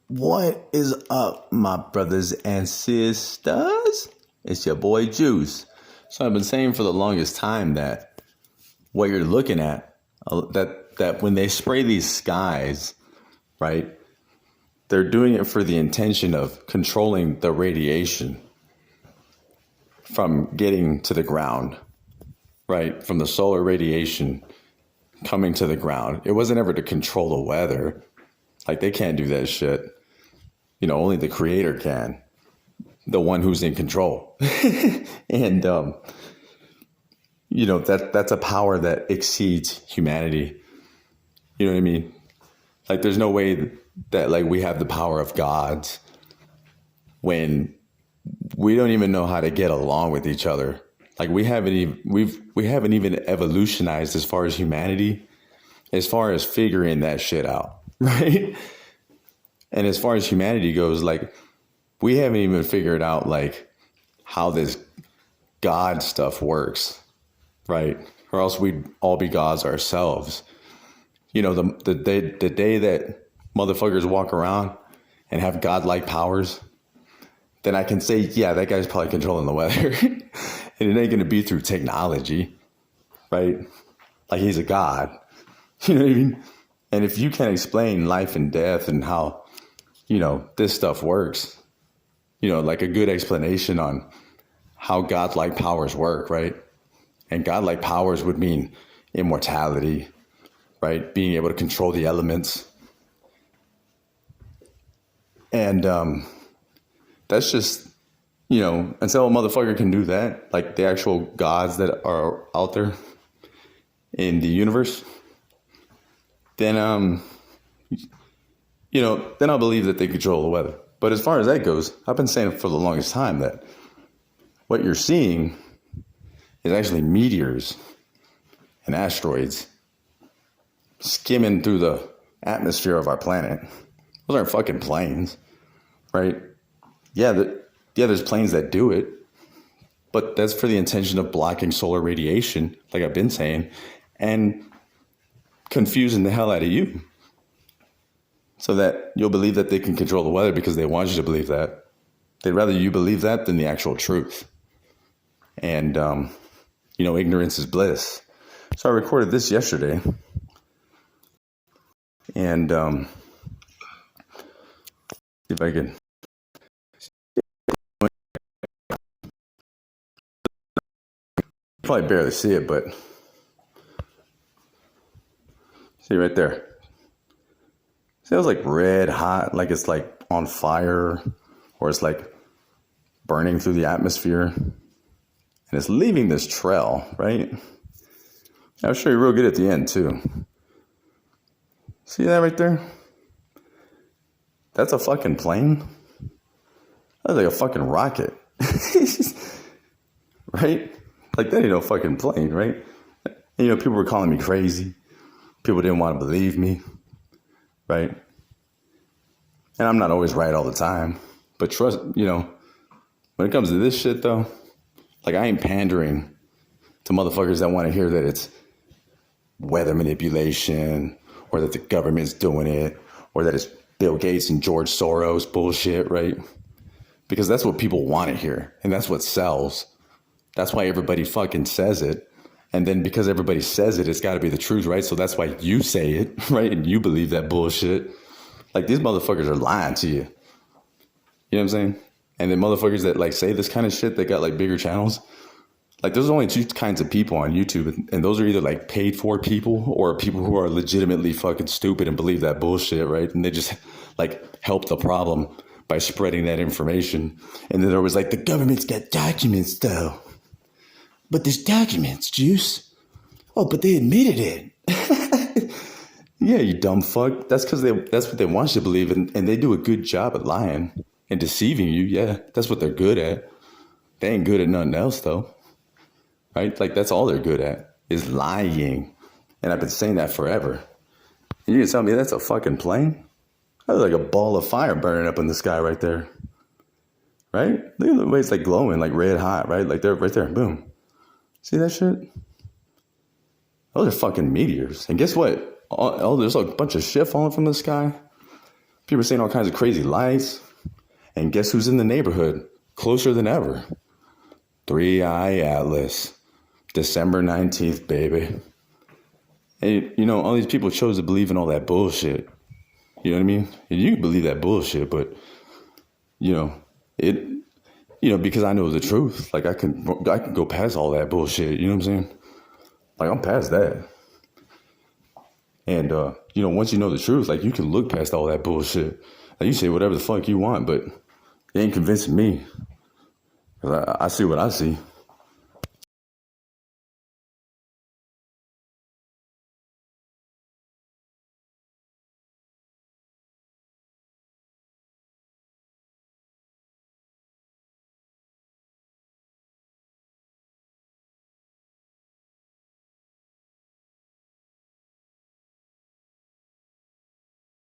What is up, my brothers and sisters? It's your boy Juice. So I've been saying for the longest time that what you're looking at, that when they spray these skies, right, they're doing it for the intention of controlling the radiation from getting to the ground, right, from the solar radiation coming to the ground. It wasn't ever to control the weather. Like, they can't do that shit. Only the creator can, the one who's in control. And, that's a power that exceeds humanity. You know what I mean? Like, there's no way that, like, we have the power of gods when we don't even know how to get along with each other. Like, we haven't even evolutionized as far as humanity, as far as figuring that shit out, right? And as far as humanity goes, like, we haven't even figured out, like, how this God stuff works, right? Or else we'd all be gods ourselves. The day that motherfuckers walk around and have godlike powers, then I can say, yeah, that guy's probably controlling the weather. And it ain't going to be through technology, right? Like, he's a god. You know what I mean? And if you can explain life and death and how, this stuff works, like a good explanation on how godlike powers work, right? And godlike powers would mean immortality, right? Being able to control the elements. And that's just, until a motherfucker can do that, like the actual gods that are out there in the universe, then, then I'll believe that they control the weather. But as far as that goes, I've been saying for the longest time that what you're seeing is actually meteors and asteroids skimming through the atmosphere of our planet. Those aren't fucking planes, right? Yeah, there's planes that do it, but that's for the intention of blocking solar radiation, like I've been saying, and confusing the hell out of you, so that you'll believe that they can control the weather because they want you to believe that. They'd rather you believe that than the actual truth. And, ignorance is bliss. So I recorded this yesterday. And if I can probably barely see it, but see right there. See, it was like red hot, like it's like on fire, or it's like burning through the atmosphere, and it's leaving this trail, right? I'll show you real good at the end too. See that right there? That's a fucking plane. That's like a fucking rocket. Right? Like, that ain't no fucking plane, right? And, people were calling me crazy. People didn't want to believe me, right? And I'm not always right all the time. But trust, when it comes to this shit, though, like, I ain't pandering to motherfuckers that want to hear that it's weather manipulation, or that the government's doing it, or that it's Bill Gates and George Soros bullshit, right? Because that's what people want to hear, and that's what sells. That's why everybody fucking says it. And then because everybody says it, it's got to be the truth, right? So that's why you say it, right? And you believe that bullshit. Like, these motherfuckers are lying to you. You know what I'm saying? And then motherfuckers that, like, say this kind of shit, they got, like, bigger channels. Like, there's only two kinds of people on YouTube, and those are either, like, paid for people or people who are legitimately fucking stupid and believe that bullshit, right? And they just, like, help the problem by spreading that information. And then there was, like, the government's got documents, though. But there's documents, Juice. Oh, but they admitted it. Yeah, you dumb fuck. That's because that's what they want you to believe, and they do a good job at lying and deceiving you. Yeah, that's what they're good at. They ain't good at nothing else, though. Right? Like, that's all they're good at, is lying. And I've been saying that forever. And you can tell me that's a fucking plane? That's like a ball of fire burning up in the sky right there. Right? Look at the way it's, like, glowing, like red hot, right? Like, they're right there. Boom. See that shit? Those are fucking meteors. And guess what? There's a bunch of shit falling from the sky. People are saying all kinds of crazy lies. And guess who's in the neighborhood? Closer than ever. 3i Atlas. December 19th, baby. And, you know, all these people chose to believe in all that bullshit. You know what I mean? And you can believe that bullshit, but, you know, because I know the truth. Like, I can go past all that bullshit. You know what I'm saying? Like, I'm past that. And, you know, once you know the truth, like, you can look past all that bullshit. Like, you say whatever the fuck you want, but it ain't convincing me. 'Cause I see what I see.